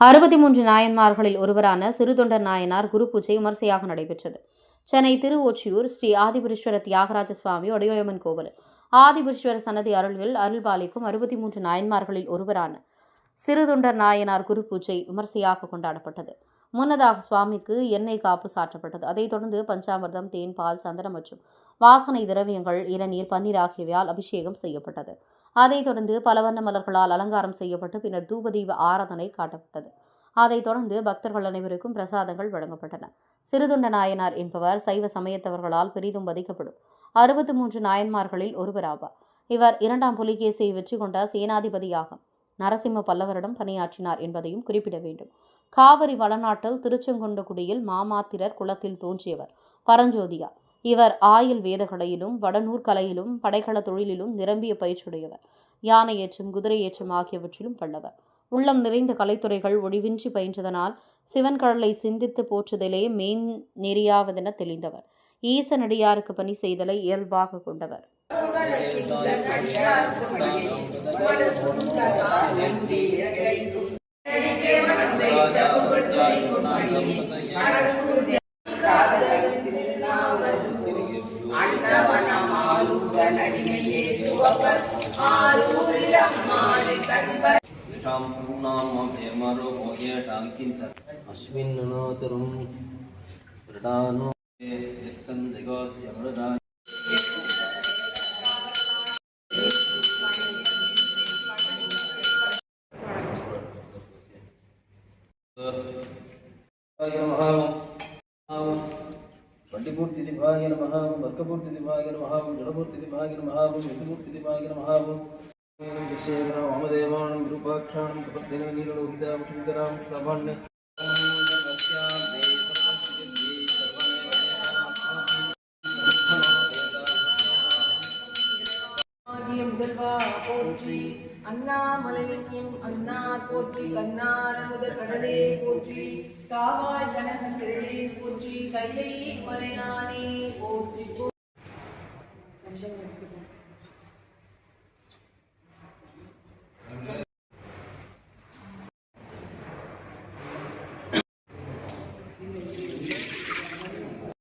63 நாயன்மார்களில் ஒருவரான சிறுதொண்டர் நாயனார் குரு பூஜை விமர்சையாக நடைபெற்றது. சென்னை திருவொற்றியூர் ஸ்ரீ ஆதிபுரீஸ்வரர் தியாகராஜ சுவாமி ஒடையம்மன் கோவில் ஆதிபுரீஸ்வரர் சன்னதி அருள்பாலிக்கும் 63 நாயன்மார்களில் ஒருவரான சிறுதொண்டர் நாயனார் குரு பூஜை விமர்சையாக கொண்டாடப்பட்டது. முன்னதாக சுவாமிக்கு எண்ணெய் காப்பு சாற்றப்பட்டது. அதைத் தொடர்ந்து பஞ்சாமிர்தம், தேன், பால், சந்தனம் மற்றும் வாசனை திரவியங்கள், இளநீர், பன்னீர் ஆகியவையால் அபிஷேகம் செய்யப்பட்டது. அதைத் தொடர்ந்து பல வண்ண மலர்களால் அலங்காரம் செய்யப்பட்டு பின்னர் தூபதீப ஆராதனை காட்டப்பட்டது. அதைத் தொடர்ந்து பக்தர்கள் அனைவருக்கும் பிரசாதங்கள் வழங்கப்பட்டன. சிறுதொண்ட நாயனார் என்பவர் சைவ சமயத்தவர்களால் பெரிதும் மதிக்கப்படும் 63 நாயன்மார்களில் ஒருவராவார். இவர் 2ஆம் புலிகேசியை வெற்றி கொண்ட சேனாதிபதியாக நரசிம்ம பல்லவரிடம் பணியாற்றினார் என்பதையும் குறிப்பிட வேண்டும். காவிரி வளநாட்டில் திருச்செங்குண்டக்குடியில் மாமாத்திரர் குலத்தில் தோன்றியவர் பரஞ்சோதியார். இவர் ஆயில் வேதகலையிலும் வடநூற்கலையிலும் படைகள தொழிலிலும் நிரம்பிய பயிற்சியுடையவர். யானை ஏற்றம், குதிரை ஏற்றம் ஆகியவற்றிலும் வல்லவர். உள்ளம் நிறைந்த கலைத்துறைகள் ஒழிவின்றி பயின்றதனால் சிவன் கடலை சிந்தித்து போற்றுதலே மெயின் நெறியாவதென தெளிந்தவர். ஈசனடியாருக்கு பணி செய்தலை இயல்பாக கொண்டவர். पंडिपूर्ति दिभाय नमः, वर्गपूर्ति दिभाय नमः, जड़पूर्ति दिभाय नमः, विष्णुपूर्ति दिभाय नमः, विशेषण वामदेवानं विरूपाक्षानं प्रपद्यनं नीललोहितां श्रीधरां श्रवण्य போற்றி அண்ணாமலையும் அண்ணார் போற்றி கண்ணார் முதல் கடலே போற்றி காவாய் கனகத்திரளே போற்றி கையை மலையானே போற்றி.